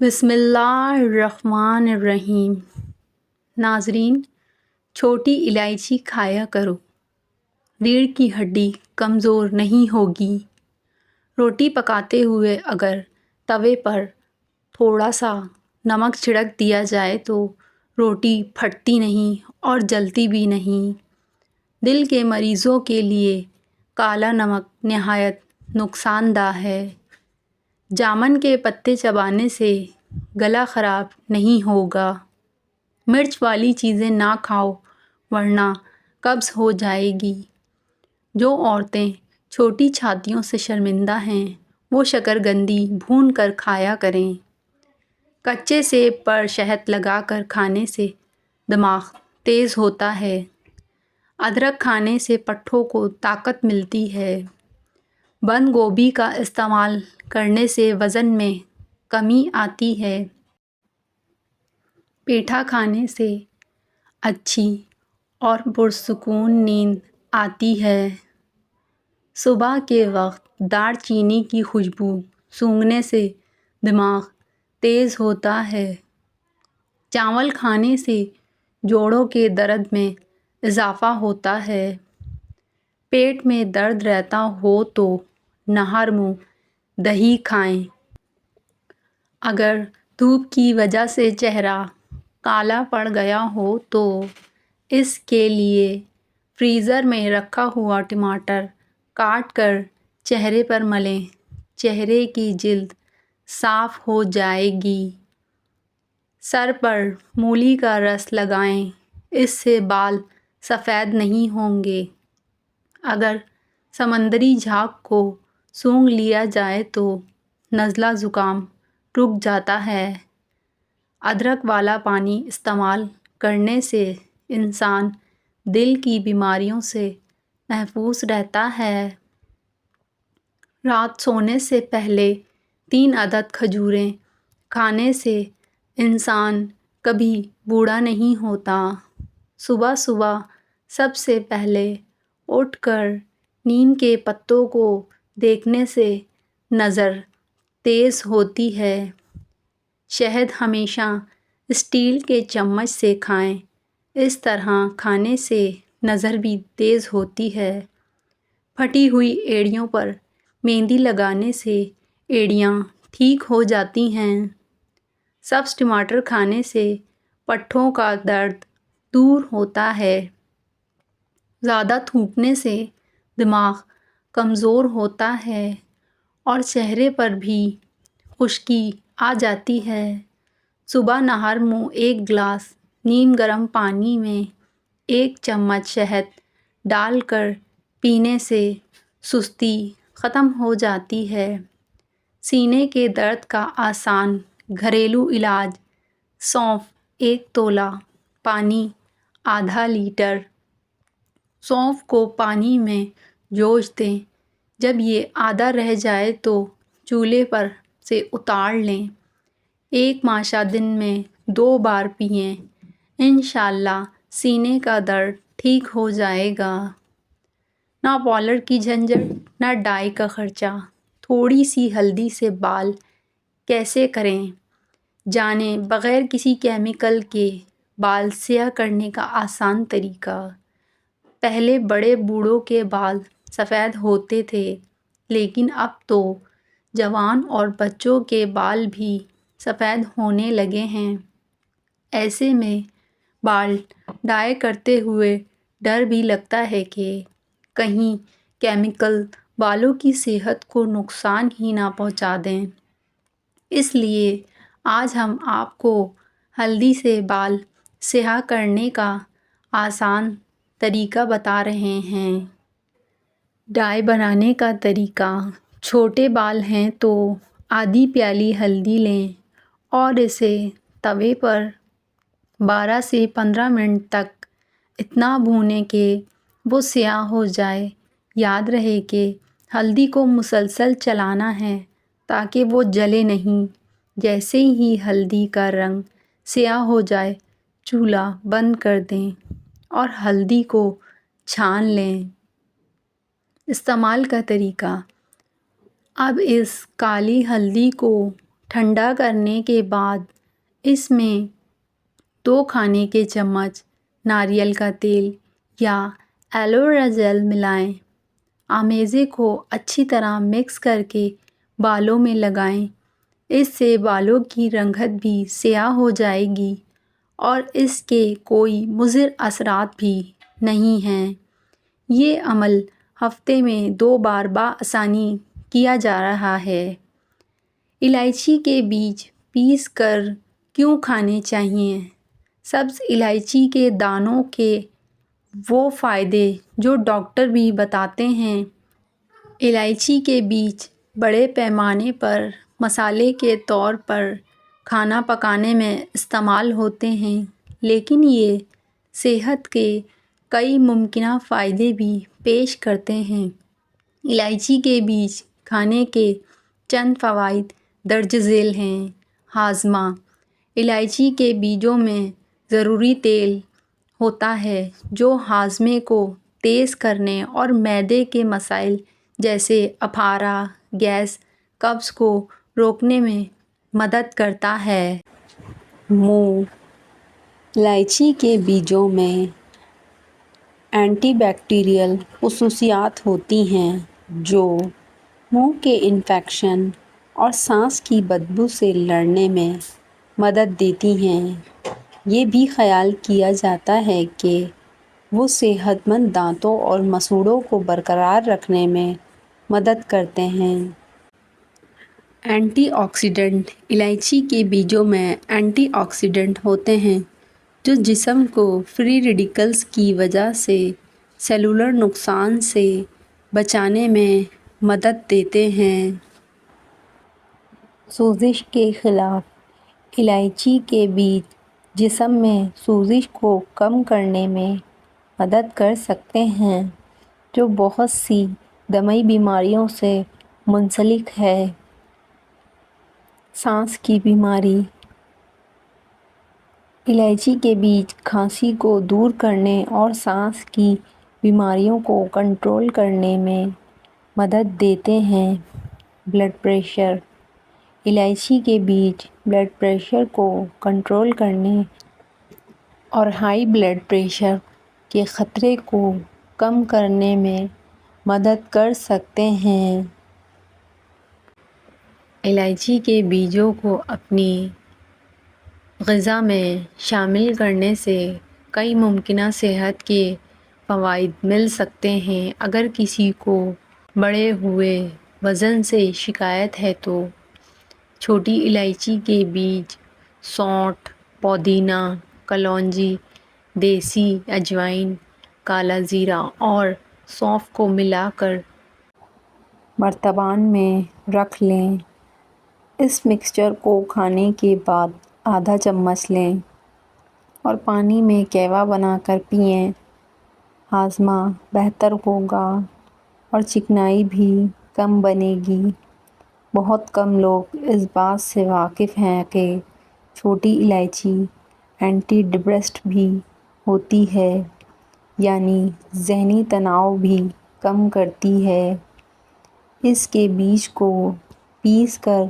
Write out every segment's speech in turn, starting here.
بسم اللہ الرحمن الرحیم۔ ناظرین، چھوٹی الائچی کھایا کرو، ریڑھ کی ہڈی کمزور نہیں ہوگی۔ روٹی پکاتے ہوئے اگر توے پر تھوڑا سا نمک چھڑک دیا جائے تو روٹی پھٹتی نہیں اور جلتی بھی نہیں۔ دل کے مریضوں کے لیے کالا نمک نہایت نقصان دہ ہے۔ جامن کے پتے چبانے سے گلا خراب نہیں ہوگا۔ مرچ والی چیزیں نہ کھاؤ ورنہ قبض ہو جائے گی۔ جو عورتیں چھوٹی چھاتیوں سے شرمندہ ہیں وہ شکرقندی بھون کر کھایا کریں۔ کچے سیب پر شہد لگا کر کھانے سے دماغ تیز ہوتا ہے۔ ادرک کھانے سے پٹھوں کو طاقت ملتی ہے۔ بند گوبھی کا استعمال کرنے سے وزن میں کمی آتی ہے۔ پیٹھا کھانے سے اچھی اور پرسکون نیند آتی ہے۔ صبح کے وقت دار چینی کی خوشبو سونگھنے سے دماغ تیز ہوتا ہے۔ چاول کھانے سے جوڑوں کے درد میں اضافہ ہوتا ہے۔ پیٹ میں درد رہتا ہو تو نہار منہ دہی کھائیں۔ اگر دھوپ کی وجہ سے چہرہ کالا پڑ گیا ہو تو اس کے لیے فریزر میں رکھا ہوا ٹماٹر کاٹ کر چہرے پر ملیں، چہرے کی جلد صاف ہو جائے گی۔ سر پر مولی کا رس لگائیں، اس سے بال سفید نہیں ہوں گے۔ اگر سمندری جھاگ کو سونگھ لیا جائے تو نزلہ زکام رک جاتا ہے۔ ادرک والا پانی استعمال کرنے سے انسان دل کی بیماریوں سے محفوظ رہتا ہے۔ رات سونے سے پہلے 3 عدد کھجوریں کھانے سے انسان کبھی بوڑھا نہیں ہوتا۔ صبح صبح سب سے پہلے اٹھ کر نیم کے پتوں کو دیکھنے سے نظر تیز ہوتی ہے۔ شہد ہمیشہ اسٹیل کے چمچ سے کھائیں، اس طرح کھانے سے نظر بھی تیز ہوتی ہے۔ پھٹی ہوئی ایڑیوں پر مہندی لگانے سے ایڑیاں ٹھیک ہو جاتی ہیں۔ سبز ٹماٹر کھانے سے پٹھوں کا درد دور ہوتا ہے۔ زیادہ تھوکنے سے دماغ کمزور ہوتا ہے اور چہرے پر بھی خشکی آ جاتی ہے۔ صبح نہار منہ 1 گلاس نیم گرم پانی میں 1 چمچ شہد ڈال کر پینے سے سستی ختم ہو جاتی ہے۔ سینے کے درد کا آسان گھریلو علاج: سونف 1 تولہ، پانی ½ لیٹر۔ سونف کو پانی میں جوش دیں، جب یہ آدھا رہ جائے تو چولہے پر سے اتار لیں۔ 1 ماشا دن میں 2 بار پئیں، انشاءاللہ سینے کا درد ٹھیک ہو جائے گا۔ نہ پارلر کی جھنجھٹ، نہ ڈائی کا خرچہ، تھوڑی سی ہلدی سے بال کیسے کریں جانیں بغیر کسی کیمیکل کے بال سیاہ کرنے کا آسان طریقہ۔ پہلے بڑے بوڑھوں کے بال سفید ہوتے تھے لیکن اب تو جوان اور بچوں کے بال بھی سفید ہونے لگے ہیں۔ ایسے میں بال ڈائی کرتے ہوئے ڈر بھی لگتا ہے کہ کہیں کیمیکل بالوں کی صحت کو نقصان ہی نہ پہنچا دیں۔ اس لیے آج ہم آپ کو ہلدی سے بال سیاہ کرنے کا آسان طریقہ بتا رہے ہیں۔ ڈائی بنانے کا طریقہ: چھوٹے بال ہیں تو آدھی پیالی ہلدی لیں اور اسے توے پر 12 سے 15 منٹ تک اتنا بھونیں کہ وہ سیاہ ہو جائے۔ یاد رہے کہ ہلدی کو مسلسل چلانا ہے تاکہ وہ جلے نہیں۔ جیسے ہی ہلدی کا رنگ سیاہ ہو جائے چولہا بند کر دیں اور ہلدی کو چھان لیں۔ استعمال کا طریقہ: اب اس کالی ہلدی کو ٹھنڈا کرنے کے بعد اس میں 2 کھانے کے چمچ ناریل کا تیل یا ایلو ویرا جیل ملائیں۔ آمیزے کو اچھی طرح مکس کر کے بالوں میں لگائیں۔ اس سے بالوں کی رنگت بھی سیاہ ہو جائے گی اور اس کے کوئی مضر اثرات بھی نہیں ہیں۔ یہ عمل ہفتے میں 2 بار بآسانی کیا جا رہا ہے۔ الائچی کے بیج پیس کر کیوں کھانے چاہیے؟ سبز الائچی کے دانوں کے وہ فائدے جو ڈاکٹر بھی بتاتے ہیں۔ الائچی کے بیج بڑے پیمانے پر مسالے کے طور پر کھانا پکانے میں استعمال ہوتے ہیں، لیکن یہ صحت کے کئی ممکنہ فائدے بھی پیش کرتے ہیں۔ الائچی کے بیج کھانے کے چند فوائد درج ذیل ہیں۔ ہاضمہ: الائچی کے بیجوں میں ضروری تیل ہوتا ہے جو ہاضمے کو تیز کرنے اور معدے کے مسائل جیسے اپارہ، گیس، قبض کو روکنے میں مدد کرتا ہے۔ منہ: الائچی کے بیجوں میں اینٹی بیکٹیریل خصوصیات ہوتی ہیں جو منہ کے انفیکشن اور سانس کی بدبو سے لڑنے میں مدد دیتی ہیں۔ یہ بھی خیال کیا جاتا ہے کہ وہ صحت مند دانتوں اور مسوڑھوں کو برقرار رکھنے میں مدد کرتے ہیں۔ اینٹی آکسیڈنٹ: الائچی کے بیجوں میں اینٹی آکسیڈنٹ ہوتے ہیں جو جسم کو فری ریڈیکلز کی وجہ سے سیلولر نقصان سے بچانے میں مدد دیتے ہیں۔ سوزش کے خلاف: الائچی کے بیج جسم میں سوزش کو کم کرنے میں مدد کر سکتے ہیں جو بہت سی دماغی بیماریوں سے منسلک ہے۔ سانس کی بیماری: الائچی کے بیج کھانسی کو دور کرنے اور سانس کی بیماریوں کو کنٹرول کرنے میں مدد دیتے ہیں۔ بلڈ پریشر: الائچی کے بیج بلڈ پریشر کو کنٹرول کرنے اور ہائی بلڈ پریشر کے خطرے کو کم کرنے میں مدد کر سکتے ہیں۔ الائچی کے بیجوں کو اپنی غذا میں شامل کرنے سے کئی ممکنہ صحت کے فوائد مل سکتے ہیں۔ اگر کسی کو بڑھے ہوئے وزن سے شکایت ہے تو چھوٹی الائچی کے بیج، سونٹھ، پودینہ، کلونجی، دیسی اجوائن، کالا زیرہ اور سونف کو ملا کر مرتبان میں رکھ لیں۔ اس مکسچر کو کھانے کے بعد آدھا چمچ لیں اور پانی میں کہوہ بنا کر پئیں۔ ہاضمہ بہتر ہوگا اور چکنائی بھی کم بنے گی۔ بہت کم لوگ اس بات سے واقف ہیں کہ چھوٹی الائچی اینٹی ڈپریسنٹ بھی ہوتی ہے، یعنی ذہنی تناؤ بھی کم کرتی ہے۔ اس کے بیج کو پیس کر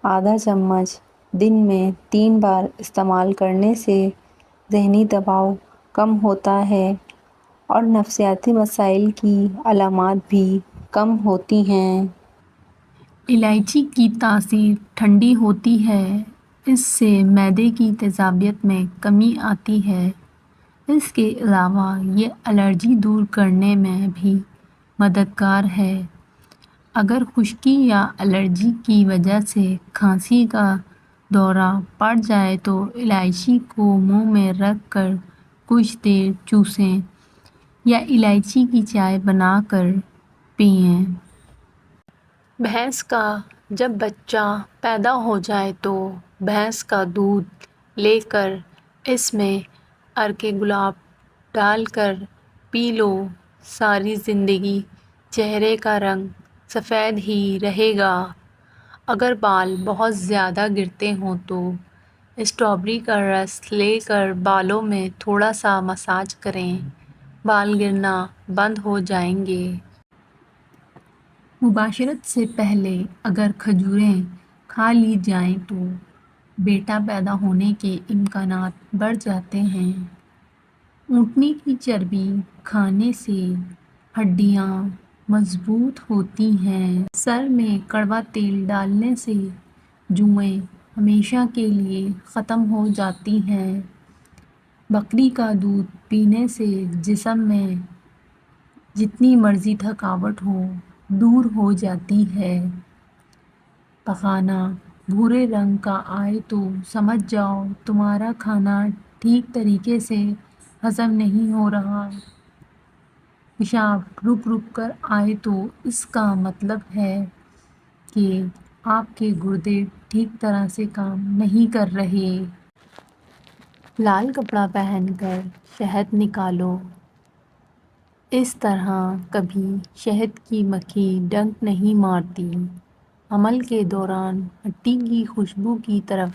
آدھا چمچ دن میں 3 بار استعمال کرنے سے ذہنی دباؤ کم ہوتا ہے اور نفسیاتی مسائل کی علامات بھی کم ہوتی ہیں۔ الائچی کی تاثیر ٹھنڈی ہوتی ہے۔ اس سے معدے کی تیزابیت میں کمی آتی ہے۔ اس کے علاوہ یہ الرجی دور کرنے میں بھی مددگار ہے۔ اگر خشکی یا الرجی کی وجہ سے کھانسی کا دورہ پڑ جائے تو الائچی کو منہ میں رکھ کر کچھ دیر چوسیں یا الائچی کی چائے بنا کر پئیں۔ بھینس کا جب بچہ پیدا ہو جائے تو بھینس کا دودھ لے کر اس میں عرق گلاب ڈال کر پی لو۔ ساری زندگی چہرے کا رنگ سفید ہی رہے گا۔ اگر بال بہت زیادہ گرتے ہوں تو اسٹرابیری کا رس لے کر بالوں میں تھوڑا سا مساج کریں، بال گرنا بند ہو جائیں گے۔ مباشرت سے پہلے اگر کھجوریں کھا لی جائیں تو بیٹا پیدا ہونے کے امکانات بڑھ جاتے ہیں۔ اونٹنی کی چربی کھانے سے ہڈیاں مضبوط ہوتی ہیں۔ سر میں کڑوا تیل ڈالنے سے جوئیں ہمیشہ کے لیے ختم ہو جاتی ہیں۔ بکری کا دودھ پینے سے جسم میں جتنی مرضی تھکاوٹ ہو دور ہو جاتی ہے۔ پخانہ بھورے رنگ کا آئے تو سمجھ جاؤ تمہارا کھانا ٹھیک طریقے سے ہضم نہیں ہو رہا۔ پیشاب رک رک کر آئے تو اس کا مطلب ہے کہ آپ کے گردے ٹھیک طرح سے کام نہیں کر رہے۔ لال کپڑا پہن کر شہد نکالو۔ اس طرح کبھی شہد کی مکھی ڈنک نہیں مارتی۔ حمل کے دوران مٹی کی خوشبو کی طرف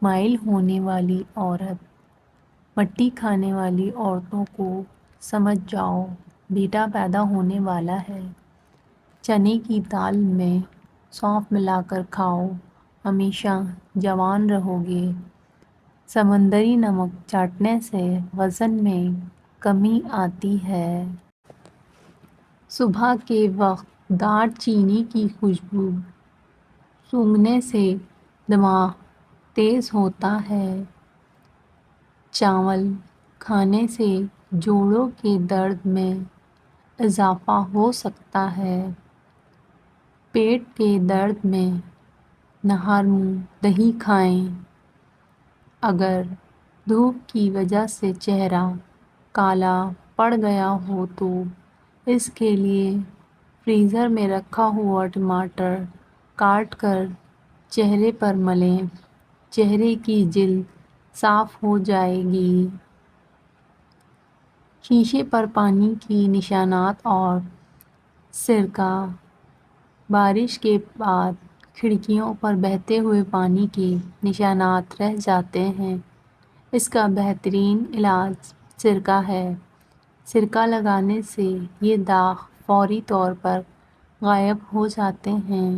مائل ہونے والی عورت، مٹی کھانے والی عورتوں کو سمجھ جاؤ بیٹا پیدا ہونے والا ہے۔ چنے کی دال میں سونف ملا کر کھاؤ، ہمیشہ جوان رہو گے۔ سمندری نمک چاٹنے سے وزن میں کمی آتی ہے۔ صبح کے وقت دار چینی کی خوشبو سونگھنے سے دماغ تیز ہوتا ہے۔ چاول کھانے سے جوڑوں کے درد میں اضافہ ہو سکتا ہے۔ پیٹ کے درد میں نہار منہ دہی کھائیں۔ اگر دھوپ کی وجہ سے چہرہ کالا پڑ گیا ہو تو اس کے لیے فریزر میں رکھا ہوا ٹماٹر کاٹ کر چہرے پر ملیں، چہرے کی جلد صاف ہو جائے گی۔ شیشے پر پانی کے نشانات اور سرکہ بارش کے بعد کھڑکیوں پر بہتے ہوئے پانی کے نشانات رہ جاتے ہیں، اس کا بہترین علاج سرکہ ہے۔ سرکہ لگانے سے یہ داغ فوری طور پر غائب ہو جاتے ہیں۔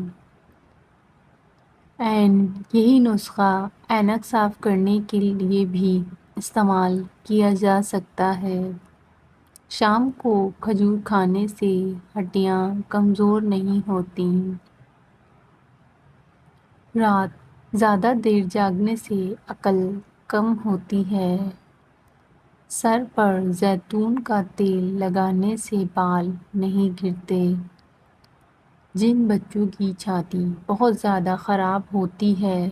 یہی نسخہ اینک صاف کرنے کے لیے بھی استعمال کیا جا سکتا ہے۔ شام کو کھجور کھانے سے ہڈیاں کمزور نہیں ہوتیں۔ رات زیادہ دیر جاگنے سے عقل کم ہوتی ہے۔ سر پر زیتون کا تیل لگانے سے بال نہیں گرتے۔ جن بچوں کی چھاتی بہت زیادہ خراب ہوتی ہے،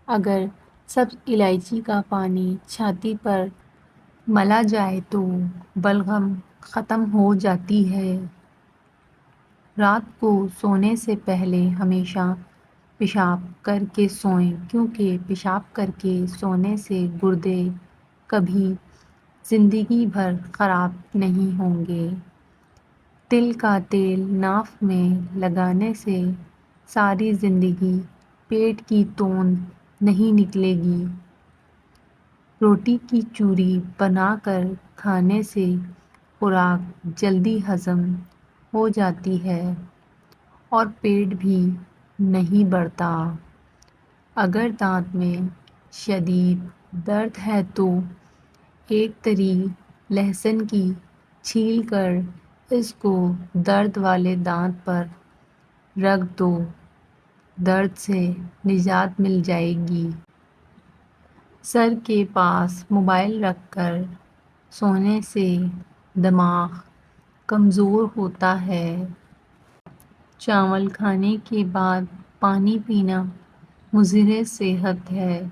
اگر سبز الائچی کا پانی چھاتی پر ملا جائے تو بلغم ختم ہو جاتی ہے۔ رات کو سونے سے پہلے ہمیشہ پیشاب کر کے سوئیں کیونکہ پیشاب کر کے سونے سے گردے کبھی زندگی بھر خراب نہیں ہوں گے۔ تل کا تیل ناف میں لگانے سے ساری زندگی پیٹ کی توند نہیں نکلے گی۔ روٹی کی چوری بنا کر کھانے سے خوراک جلدی ہضم ہو جاتی ہے اور پیٹ بھی نہیں بڑھتا۔ اگر دانت میں شدید درد ہے تو ایک تری لہسن کی چھیل کر اس کو درد والے دانت پر رگھ دو، درد سے نجات مل جائے گی۔ سر کے پاس موبائل رکھ کر سونے سے دماغ کمزور ہوتا ہے۔ چاول کھانے کے بعد پانی پینا مضر صحت ہے۔